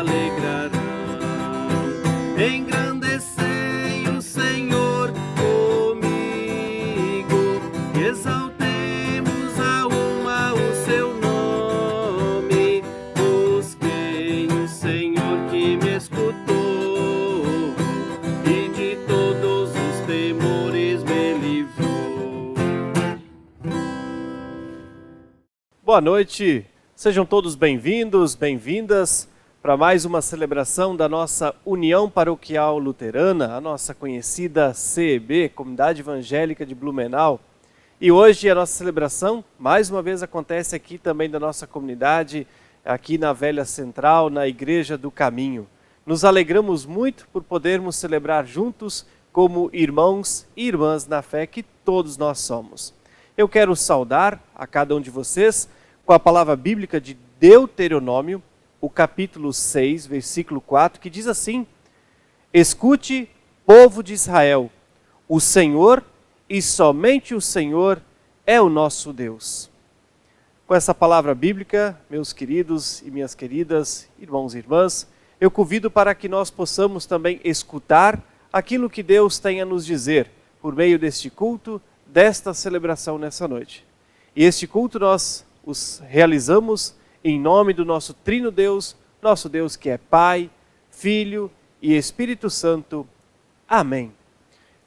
alegrarão. Engrandecei o Senhor comigo, e exaltemos a uma o seu nome. Busquei o Senhor que me escutou, e de todos os temores me livrou. Boa noite, sejam todos bem-vindos, bem-vindas para mais uma celebração da nossa União Paroquial Luterana, a nossa conhecida CEB, Comunidade Evangélica de Blumenau. E hoje a nossa celebração, mais uma vez, acontece aqui também da nossa comunidade, aqui na Velha Central, na Igreja do Caminho. Nos alegramos muito por podermos celebrar juntos como irmãos e irmãs na fé que todos nós somos. Eu quero saudar a cada um de vocês com a palavra bíblica de Deuteronômio, o capítulo 6, versículo 4, que diz assim: Escute, povo de Israel, o Senhor e somente o Senhor é o nosso Deus. Com essa palavra bíblica, meus queridos e minhas queridas, irmãos e irmãs, eu convido para que nós possamos também escutar aquilo que Deus tem a nos dizer por meio deste culto, desta celebração nessa noite. E este culto nós os realizamos em nome do nosso Trino Deus, nosso Deus que é Pai, Filho e Espírito Santo. Amém.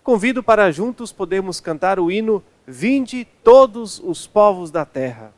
Convido para juntos podermos cantar o hino Vinde todos os povos da terra.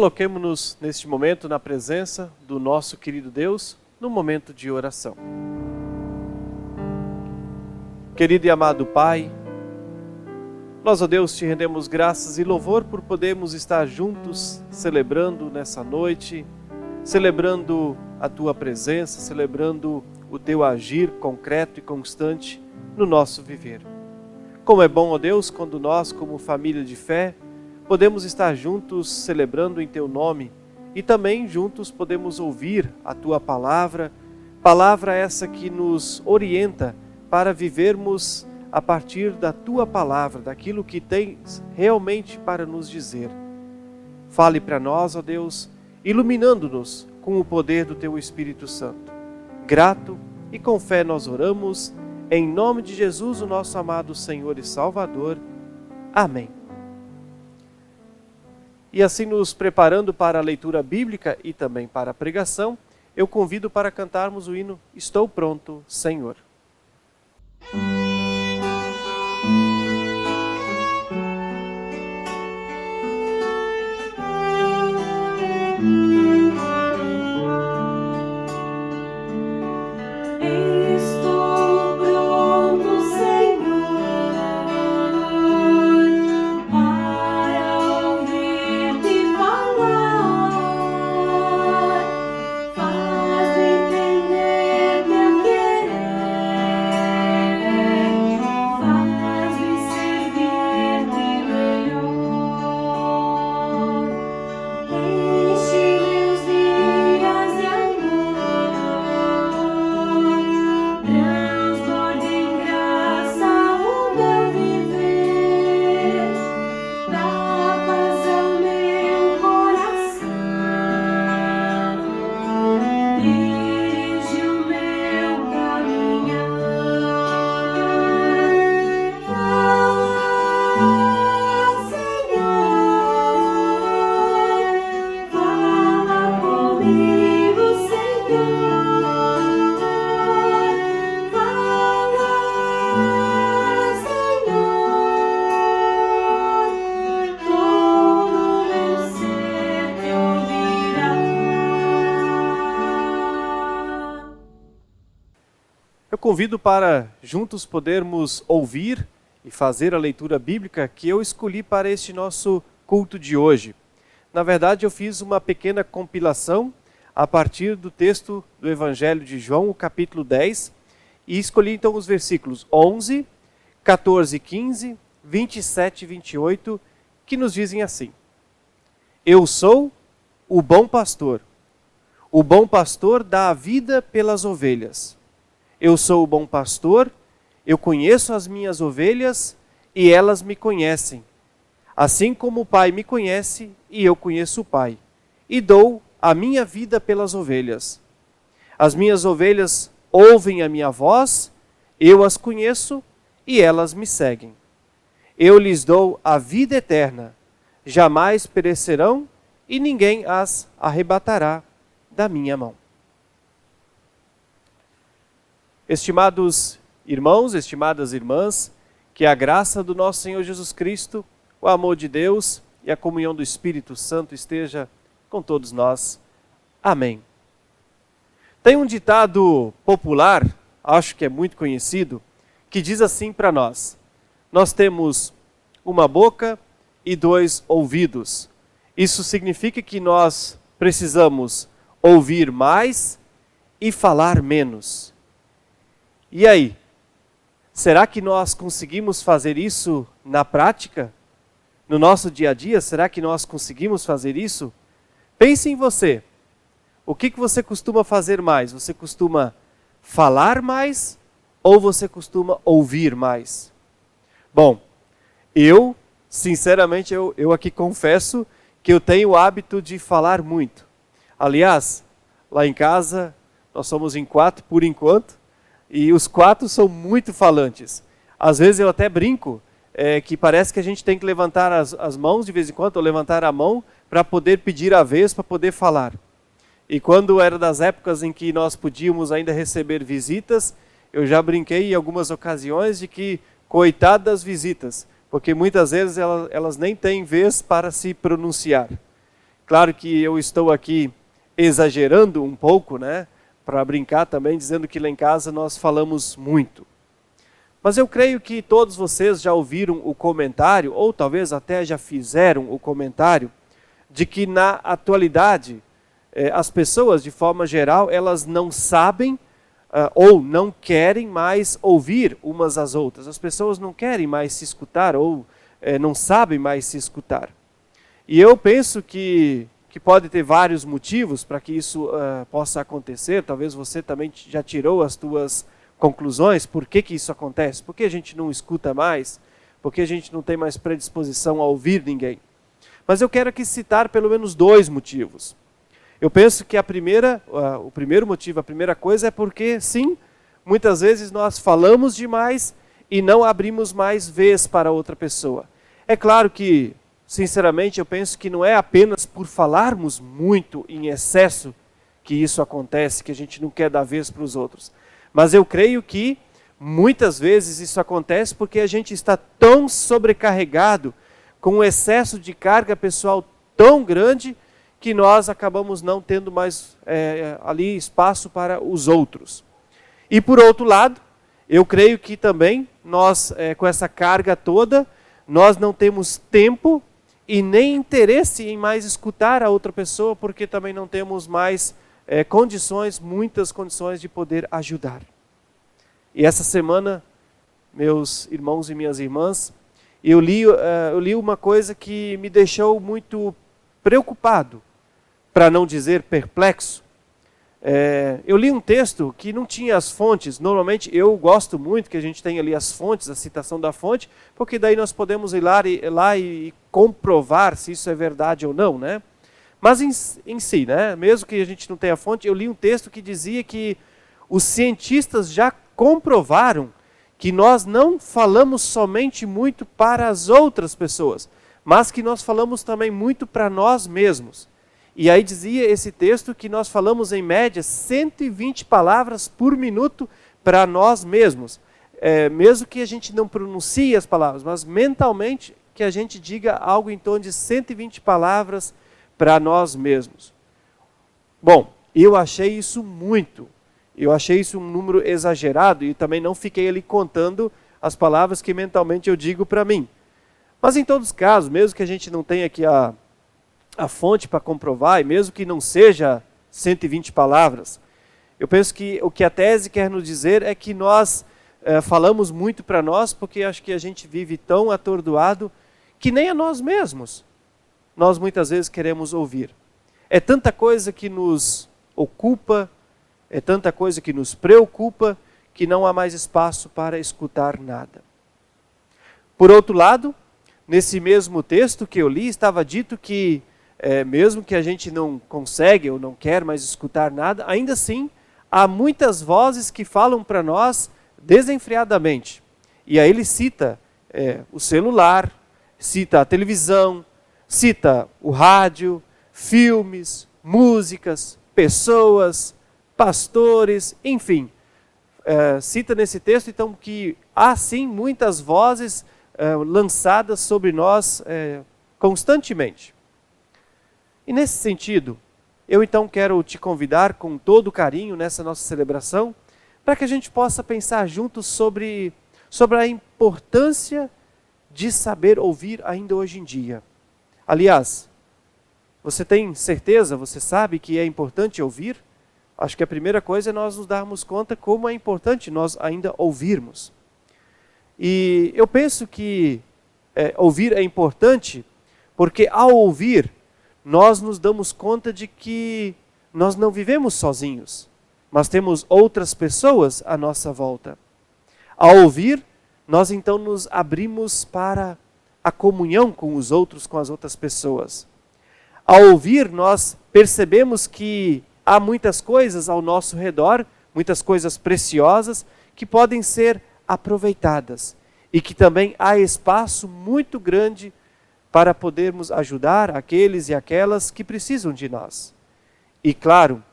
Coloquemo-nos neste momento na presença do nosso querido Deus, no momento de oração. Querido e amado Pai, nós, ó Deus, te rendemos graças e louvor por podermos estar juntos celebrando nessa noite, celebrando a Tua presença, celebrando o Teu agir concreto e constante no nosso viver. Como é bom, ó Deus, quando nós, como família de fé, podemos estar juntos celebrando em Teu nome e também juntos podemos ouvir a Tua palavra, palavra essa que nos orienta para vivermos a partir da Tua palavra, daquilo que tens realmente para nos dizer. Fale para nós, ó Deus, iluminando-nos com o poder do Teu Espírito Santo. Grato e com fé nós oramos, em nome de Jesus, o nosso amado Senhor e Salvador. Amém. E assim, nos preparando para a leitura bíblica e também para a pregação, eu convido para cantarmos o hino Estou Pronto, Senhor. Faz entender que eu quero. convido para juntos podermos ouvir e fazer a leitura bíblica que eu escolhi para este nosso culto de hoje. Na verdade, eu fiz uma pequena compilação a partir do texto do Evangelho de João, o capítulo 10, e escolhi então os versículos 11, 14 e 15, 27 e 28, que nos dizem assim: Eu sou o bom pastor. O bom pastor dá a vida pelas ovelhas. Eu sou o bom pastor, eu conheço as minhas ovelhas e elas me conhecem. Assim como o Pai me conhece e eu conheço o Pai, e dou a minha vida pelas ovelhas. As minhas ovelhas ouvem a minha voz, eu as conheço e elas me seguem. Eu lhes dou a vida eterna, jamais perecerão e ninguém as arrebatará da minha mão. Estimados irmãos, estimadas irmãs, que a graça do nosso Senhor Jesus Cristo, o amor de Deus e a comunhão do Espírito Santo esteja com todos nós. Amém. Tem um ditado popular, acho que é muito conhecido, que diz assim para nós: nós temos uma boca e 2 ouvidos. Isso significa que nós precisamos ouvir mais e falar menos. E aí? Será que nós conseguimos fazer isso na prática? No nosso dia a dia, será que nós conseguimos fazer isso? Pense em você. O que você costuma fazer mais? Você costuma falar mais ou você costuma ouvir mais? Bom, sinceramente, eu aqui confesso que eu tenho o hábito de falar muito. Aliás, lá em casa, nós somos em 4 por enquanto, e os 4 são muito falantes. Às vezes eu até brinco, que parece que a gente tem que levantar as mãos de vez em quando, ou levantar a mão para poder pedir a vez, para poder falar. E quando era das épocas em que nós podíamos ainda receber visitas, eu já brinquei em algumas ocasiões de que, coitado das visitas, porque muitas vezes elas nem têm vez para se pronunciar. Claro que eu estou aqui exagerando um pouco, né, para brincar também, dizendo que lá em casa nós falamos muito. Mas eu creio que todos vocês já ouviram o comentário, ou talvez até já fizeram o comentário, de que na atualidade as pessoas, de forma geral, elas não sabem ou não querem mais ouvir umas às outras. As pessoas não querem mais se escutar ou não sabem mais se escutar. E eu penso que pode ter vários motivos para que isso possa acontecer. Talvez você também já tirou as suas conclusões. Por que isso acontece? Por que a gente não escuta mais? Por que a gente não tem mais predisposição a ouvir ninguém? Mas eu quero aqui citar pelo menos 2 motivos. Eu penso que o primeiro motivo, a primeira coisa é porque, sim, muitas vezes nós falamos demais e não abrimos mais vez para outra pessoa. É claro que, sinceramente, eu penso que não é apenas por falarmos muito em excesso que isso acontece, que a gente não quer dar vez para os outros. Mas eu creio que muitas vezes isso acontece porque a gente está tão sobrecarregado com um excesso de carga pessoal tão grande que nós acabamos não tendo mais ali espaço para os outros. E por outro lado, eu creio que também nós, com essa carga toda, nós não temos tempo e nem interesse em mais escutar a outra pessoa, porque também não temos mais muitas condições de poder ajudar. E essa semana, meus irmãos e minhas irmãs, eu li uma coisa que me deixou muito preocupado, para não dizer perplexo. Eu li um texto que não tinha as fontes. Normalmente eu gosto muito que a gente tenha ali as fontes, a citação da fonte, porque daí nós podemos ir lá e comprovar se isso é verdade ou não, né? Mas em si, né, mesmo que a gente não tenha fonte, eu li um texto que dizia que os cientistas já comprovaram que nós não falamos somente muito para as outras pessoas, mas que nós falamos também muito para nós mesmos. E aí dizia esse texto que nós falamos em média 120 palavras por minuto para nós mesmos. Mesmo que a gente não pronuncie as palavras, mas mentalmente que a gente diga algo em torno de 120 palavras para nós mesmos. Bom, eu achei isso muito. Eu achei isso um número exagerado e também não fiquei ali contando as palavras que mentalmente eu digo para mim. Mas em todos os casos, mesmo que a gente não tenha aqui a fonte para comprovar, e mesmo que não seja 120 palavras, eu penso que o que a tese quer nos dizer é que nós falamos muito para nós, porque acho que a gente vive tão atordoado que nem a nós mesmos nós muitas vezes queremos ouvir. É tanta coisa que nos ocupa, é tanta coisa que nos preocupa, que não há mais espaço para escutar nada. Por outro lado, nesse mesmo texto que eu li, estava dito que mesmo que a gente não consegue ou não quer mais escutar nada, ainda assim há muitas vozes que falam para nós desenfreadamente. E aí ele cita o celular, cita a televisão, cita o rádio, filmes, músicas, pessoas, pastores, enfim. Cita nesse texto, então, que há sim muitas vozes lançadas sobre nós constantemente. E nesse sentido, eu então quero te convidar com todo carinho nessa nossa celebração, para que a gente possa pensar juntos sobre a importância de saber ouvir ainda hoje em dia. Aliás, você tem certeza, você sabe que é importante ouvir? Acho que a primeira coisa é nós nos darmos conta como é importante nós ainda ouvirmos. E eu penso que ouvir é importante porque ao ouvir, nós nos damos conta de que nós não vivemos sozinhos, mas temos outras pessoas à nossa volta. Ao ouvir, nós então nos abrimos para a comunhão com os outros, com as outras pessoas. Ao ouvir, nós percebemos que há muitas coisas ao nosso redor, muitas coisas preciosas, que podem ser aproveitadas. E que também há espaço muito grande para podermos ajudar aqueles e aquelas que precisam de nós. E claro,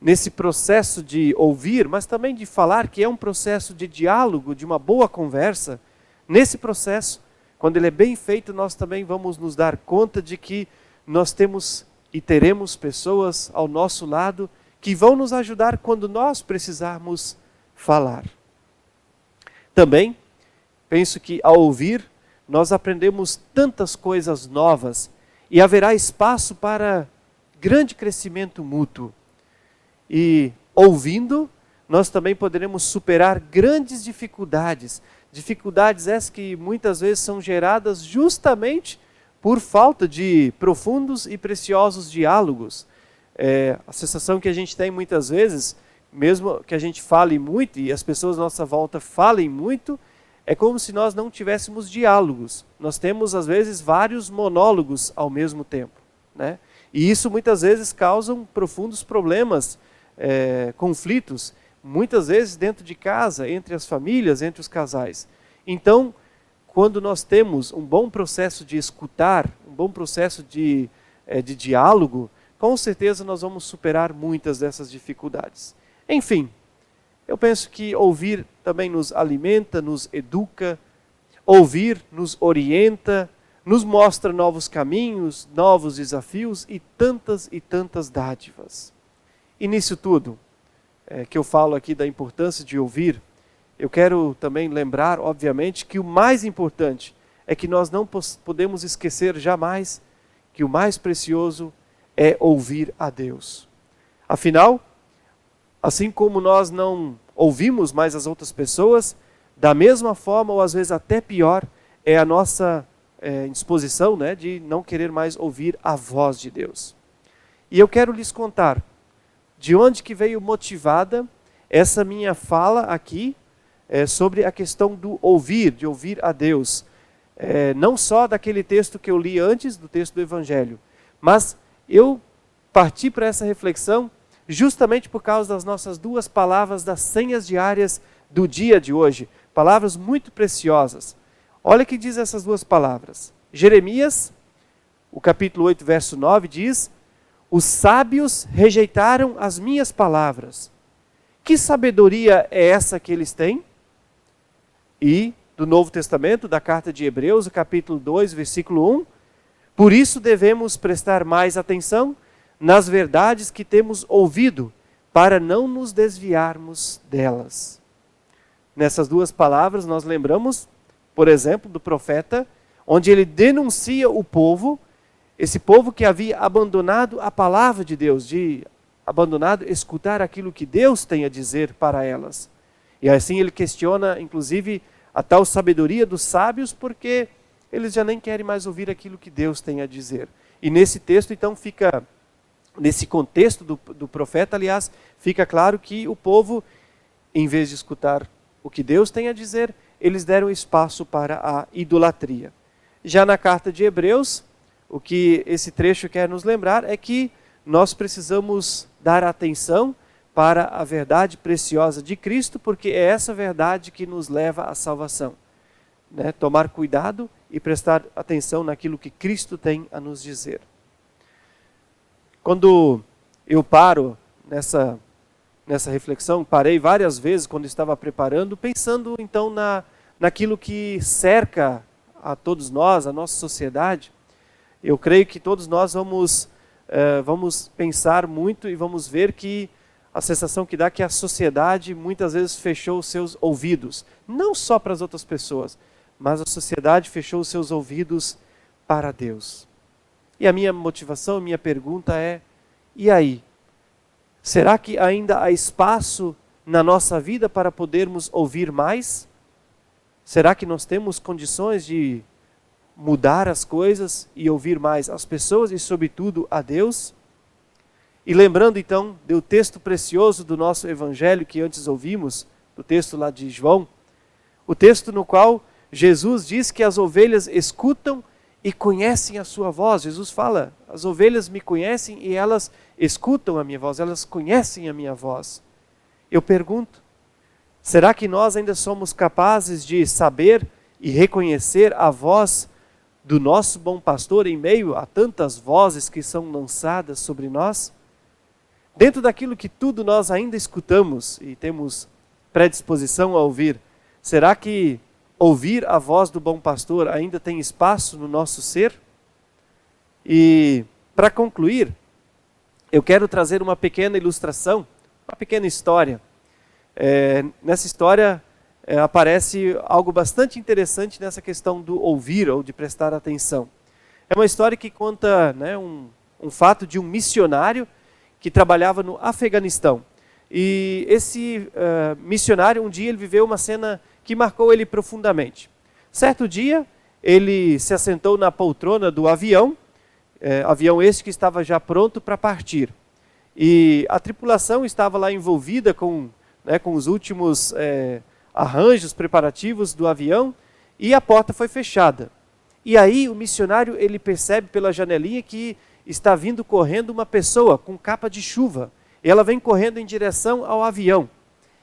nesse processo de ouvir, mas também de falar, que é um processo de diálogo, de uma boa conversa, nesse processo, quando ele é bem feito, nós também vamos nos dar conta de que nós temos e teremos pessoas ao nosso lado que vão nos ajudar quando nós precisarmos falar. Também, penso que ao ouvir, nós aprendemos tantas coisas novas e haverá espaço para grande crescimento mútuo. E ouvindo, nós também poderemos superar grandes dificuldades. Dificuldades essas que muitas vezes são geradas justamente por falta de profundos e preciosos diálogos. A sensação que a gente tem muitas vezes, mesmo que a gente fale muito e as pessoas à nossa volta falem muito, é como se nós não tivéssemos diálogos. Nós temos, às vezes, vários monólogos ao mesmo tempo, né? E isso muitas vezes causa profundos problemas, conflitos, muitas vezes dentro de casa, entre as famílias, entre os casais. Então, quando nós temos um bom processo de escutar, um bom processo de diálogo, com certeza nós vamos superar muitas dessas dificuldades. Enfim, eu penso que ouvir também nos alimenta, nos educa, ouvir nos orienta, nos mostra novos caminhos, novos desafios e tantas dádivas. E nisso tudo, que eu falo aqui da importância de ouvir, eu quero também lembrar, obviamente, que o mais importante é que nós não podemos esquecer jamais que o mais precioso é ouvir a Deus. Afinal, assim como nós não ouvimos mais as outras pessoas, da mesma forma, ou às vezes até pior, é a nossa disposição, né, de não querer mais ouvir a voz de Deus. E eu quero lhes contar de onde que veio motivada essa minha fala aqui sobre a questão do ouvir, de ouvir a Deus. Não só daquele texto que eu li antes, do texto do Evangelho, mas eu parti para essa reflexão justamente por causa das nossas duas palavras das senhas diárias do dia de hoje. Palavras muito preciosas. Olha o que diz essas duas palavras. Jeremias, o capítulo 8, verso 9, diz: os sábios rejeitaram as minhas palavras. Que sabedoria é essa que eles têm? E do Novo Testamento, da carta de Hebreus, o capítulo 2, versículo 1, por isso devemos prestar mais atenção nas verdades que temos ouvido, para não nos desviarmos delas. Nessas duas palavras nós lembramos, por exemplo, do profeta, onde ele denuncia o povo, esse povo que havia abandonado a palavra de Deus, abandonado escutar aquilo que Deus tem a dizer para elas. E assim ele questiona, inclusive, a tal sabedoria dos sábios, porque eles já nem querem mais ouvir aquilo que Deus tem a dizer. E nesse texto, então, nesse contexto do profeta, aliás, fica claro que o povo, em vez de escutar o que Deus tem a dizer, eles deram espaço para a idolatria. Já na carta de Hebreus, o que esse trecho quer nos lembrar é que nós precisamos dar atenção para a verdade preciosa de Cristo, porque é essa verdade que nos leva à salvação. Tomar cuidado e prestar atenção naquilo que Cristo tem a nos dizer. Quando eu paro nessa reflexão, parei várias vezes quando estava preparando, pensando então naquilo que cerca a todos nós, a nossa sociedade. Eu creio que todos nós vamos pensar muito e vamos ver que a sensação que dá é que a sociedade muitas vezes fechou os seus ouvidos, não só para as outras pessoas, mas a sociedade fechou os seus ouvidos para Deus. E a minha motivação, a minha pergunta é, e aí? Será que ainda há espaço na nossa vida para podermos ouvir mais? Será que nós temos condições de mudar as coisas e ouvir mais as pessoas e, sobretudo, a Deus? E lembrando então do texto precioso do nosso evangelho que antes ouvimos, do texto lá de João, o texto no qual Jesus diz que as ovelhas escutam e conhecem a sua voz. Jesus fala, as ovelhas me conhecem e elas escutam a minha voz, elas conhecem a minha voz. Eu pergunto, será que nós ainda somos capazes de saber e reconhecer a voz do nosso bom pastor em meio a tantas vozes que são lançadas sobre nós? Dentro daquilo que tudo nós ainda escutamos e temos predisposição a ouvir, será que ouvir a voz do bom pastor ainda tem espaço no nosso ser? E para concluir, eu quero trazer uma pequena ilustração, uma pequena história. Nessa história aparece algo bastante interessante nessa questão do ouvir ou de prestar atenção. É uma história que conta um fato de um missionário que trabalhava no Afeganistão. E esse missionário, um dia ele viveu uma cena que marcou ele profundamente. Certo dia, ele se assentou na poltrona do avião, avião esse que estava já pronto para partir. E a tripulação estava lá envolvida com os últimos arranjos preparativos do avião, e a porta foi fechada. E aí o missionário ele percebe pela janelinha que está vindo correndo uma pessoa com capa de chuva. E ela vem correndo em direção ao avião.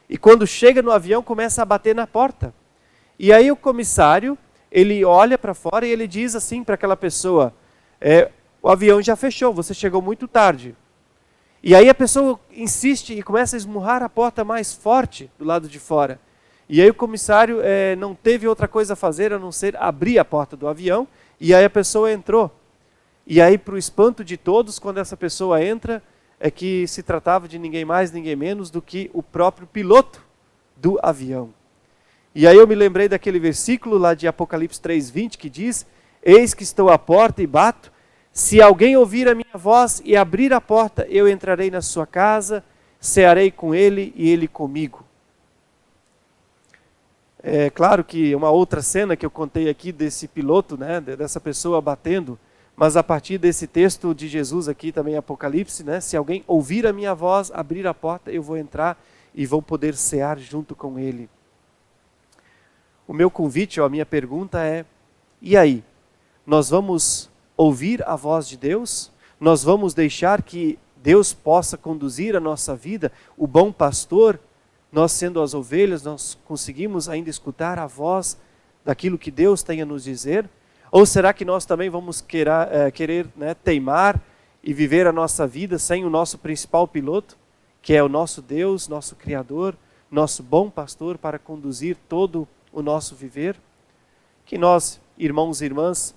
E quando chega no avião, começa a bater na porta. E aí o comissário, ele olha para fora e ele diz assim para aquela pessoa, o avião já fechou, você chegou muito tarde. E aí a pessoa insiste e começa a esmurrar a porta mais forte do lado de fora. E aí o comissário não teve outra coisa a fazer a não ser abrir a porta do avião, e aí a pessoa entrou. E aí, para o espanto de todos, quando essa pessoa entra, é que se tratava de ninguém mais, ninguém menos do que o próprio piloto do avião. E aí eu me lembrei daquele versículo lá de Apocalipse 3:20 que diz: eis que estou à porta e bato, se alguém ouvir a minha voz e abrir a porta, eu entrarei na sua casa, cearei com ele e ele comigo. É claro que uma outra cena que eu contei aqui desse piloto, dessa pessoa batendo, mas a partir desse texto de Jesus aqui também, Apocalipse, se alguém ouvir a minha voz, abrir a porta, eu vou entrar e vou poder cear junto com ele. O meu convite, a minha pergunta é, e aí? Nós vamos ouvir a voz de Deus? Nós vamos deixar que Deus possa conduzir a nossa vida? O bom pastor, nós sendo as ovelhas, nós conseguimos ainda escutar a voz daquilo que Deus tem a nos dizer? Ou será que nós também vamos querer teimar e viver a nossa vida sem o nosso principal piloto, que é o nosso Deus, nosso Criador, nosso bom pastor para conduzir todo o nosso viver? Que nós, irmãos e irmãs,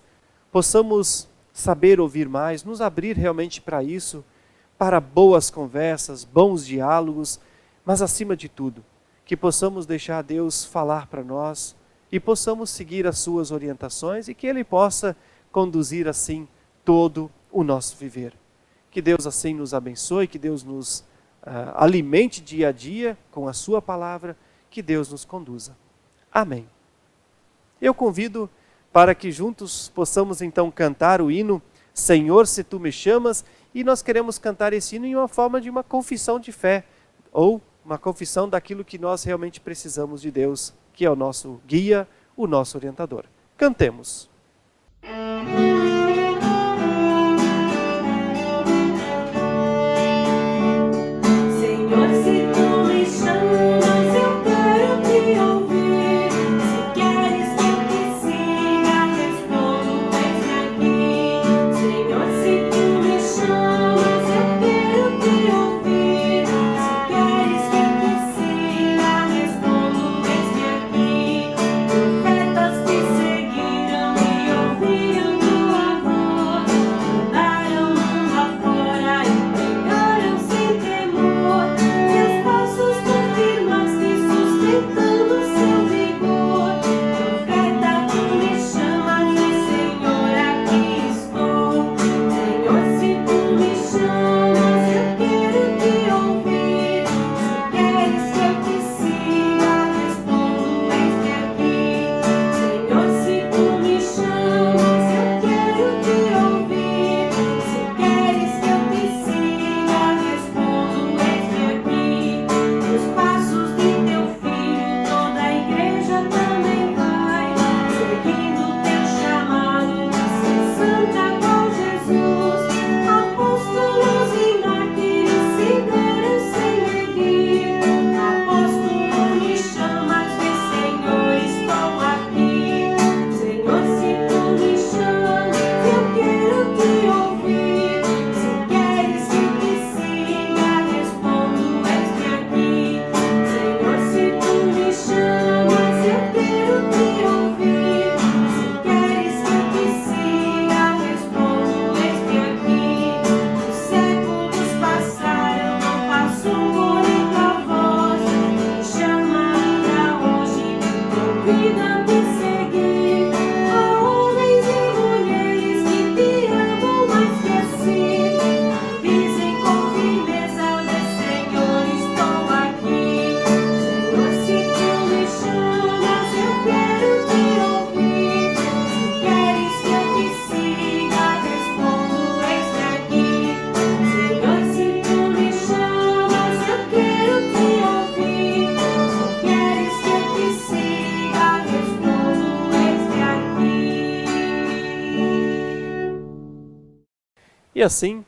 possamos saber ouvir mais, nos abrir realmente para isso, para boas conversas, bons diálogos, mas acima de tudo, que possamos deixar Deus falar para nós e possamos seguir as suas orientações e que Ele possa conduzir assim todo o nosso viver. Que Deus assim nos abençoe, que Deus nos alimente dia a dia com a sua palavra, que Deus nos conduza. Amém. Eu convido para que juntos possamos então cantar o hino Senhor, se Tu me chamas, e nós queremos cantar esse hino em uma forma de uma confissão de fé, ou uma confissão daquilo que nós realmente precisamos de Deus, que é o nosso guia, o nosso orientador. Cantemos. E assim,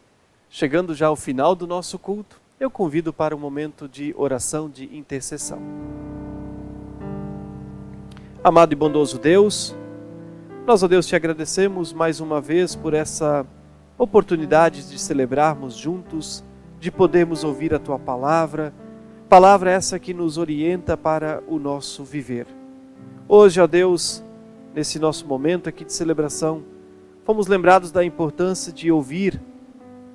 chegando já ao final do nosso culto, eu convido para um momento de oração de intercessão. Amado e bondoso Deus, nós, ó Deus, te agradecemos mais uma vez por essa oportunidade de celebrarmos juntos, de podermos ouvir a Tua palavra, palavra essa que nos orienta para o nosso viver. Hoje, ó Deus, nesse nosso momento aqui de celebração, fomos lembrados da importância de ouvir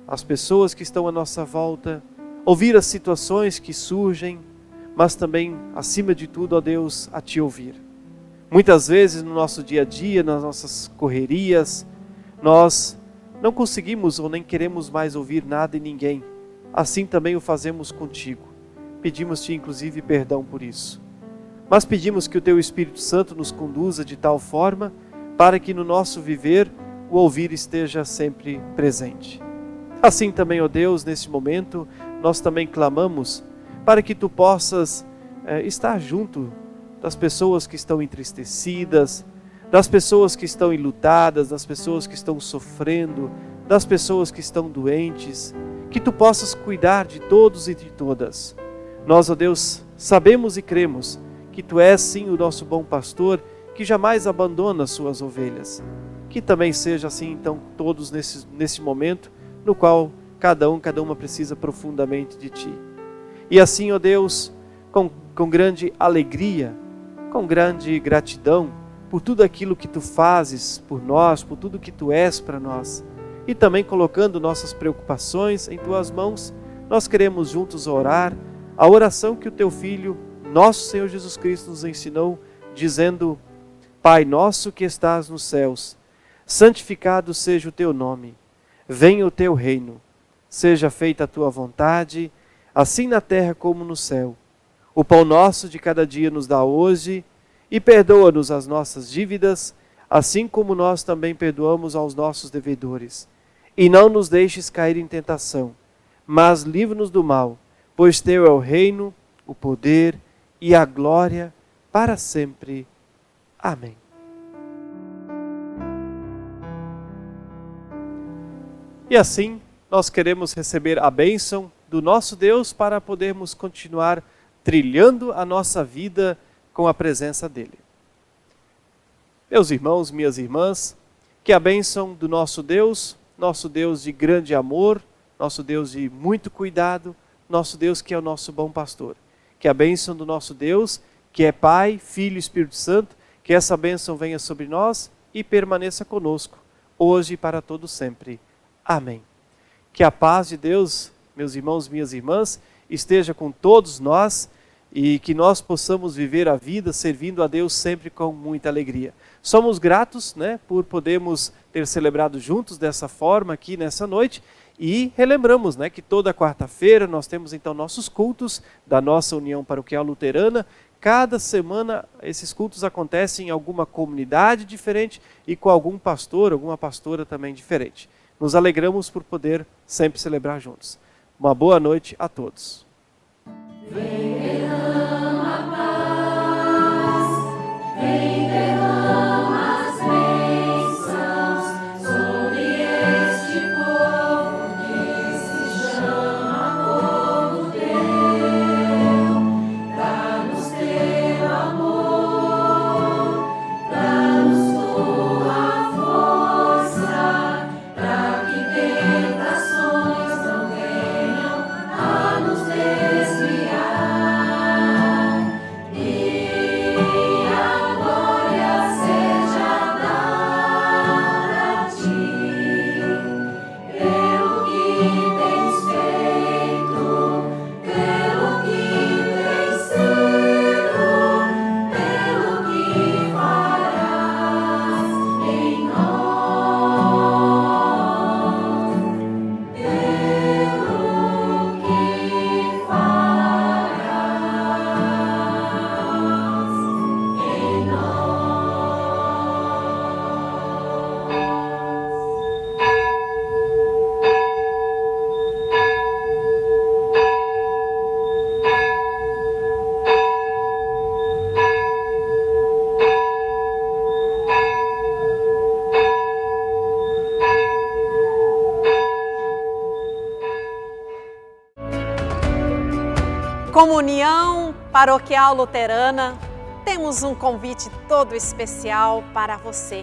as pessoas que estão à nossa volta, ouvir as situações que surgem, mas também, acima de tudo, ó Deus, a Te ouvir. Muitas vezes no nosso dia a dia, nas nossas correrias, nós não conseguimos ou nem queremos mais ouvir nada e ninguém. Assim também o fazemos contigo. Pedimos-te inclusive perdão por isso. Mas pedimos que o Teu Espírito Santo nos conduza de tal forma para que no nosso viver o ouvir esteja sempre presente. Assim também, ó Deus, nesse momento, nós também clamamos para que Tu possas estar junto das pessoas que estão entristecidas, das pessoas que estão enlutadas, das pessoas que estão sofrendo, das pessoas que estão doentes, que Tu possas cuidar de todos e de todas. Nós, ó Deus, sabemos e cremos que Tu és sim o nosso bom pastor, que jamais abandona as suas ovelhas. Que também seja assim, então, todos nesse momento, no qual cada uma precisa profundamente de Ti. E assim, ó Deus, com grande alegria, com grande gratidão, por tudo aquilo que Tu fazes por nós, por tudo que Tu és para nós, e também colocando nossas preocupações em Tuas mãos, nós queremos juntos orar a oração que o Teu Filho, nosso Senhor Jesus Cristo, nos ensinou, dizendo: Pai nosso que estás nos céus, santificado seja o Teu nome, venha o Teu reino, seja feita a Tua vontade, assim na terra como no céu. O pão nosso de cada dia nos dá hoje, e perdoa-nos as nossas dívidas, assim como nós também perdoamos aos nossos devedores. E não nos deixes cair em tentação, mas livra-nos do mal, pois Teu é o reino, o poder e a glória para sempre. Amém. E assim, nós queremos receber a bênção do nosso Deus para podermos continuar trilhando a nossa vida com a presença dEle. Meus irmãos, minhas irmãs, que a bênção do nosso Deus de grande amor, nosso Deus de muito cuidado, nosso Deus que é o nosso bom pastor. Que a bênção do nosso Deus, que é Pai, Filho e Espírito Santo, que essa bênção venha sobre nós e permaneça conosco, hoje e para todo sempre. Amém. Que a paz de Deus, meus irmãos, minhas irmãs, esteja com todos nós e que nós possamos viver a vida servindo a Deus sempre com muita alegria. Somos gratos, por podermos ter celebrado juntos dessa forma aqui nessa noite e relembramos, que toda quarta-feira nós temos então nossos cultos da nossa União Paroquial Luterana. Cada semana esses cultos acontecem em alguma comunidade diferente e com algum pastor, alguma pastora também diferente. Nos alegramos por poder sempre celebrar juntos. Uma boa noite a todos. Vem derrama a paz, vem derrama as bênçãos sobre este povo que se chama povo teu. Dá-nos teu amor, dá-nos tua força, para que tentações não venham a nos desviar. Comunhão Paroquial Luterana, temos um convite todo especial para você.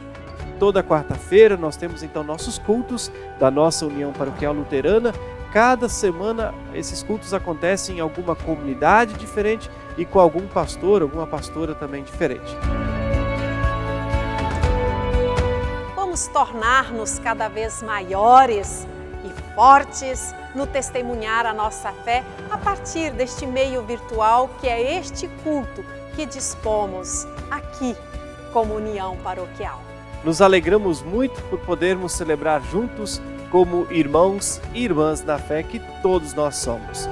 Toda quarta-feira nós temos então nossos cultos da nossa União Paroquial Luterana. Cada semana esses cultos acontecem em alguma comunidade diferente e com algum pastor, alguma pastora também diferente. Vamos tornar-nos cada vez maiores e fortes no testemunhar a nossa fé a partir deste meio virtual que é este culto que dispomos aqui como União Paroquial. Nos alegramos muito por podermos celebrar juntos como irmãos e irmãs na fé que todos nós somos.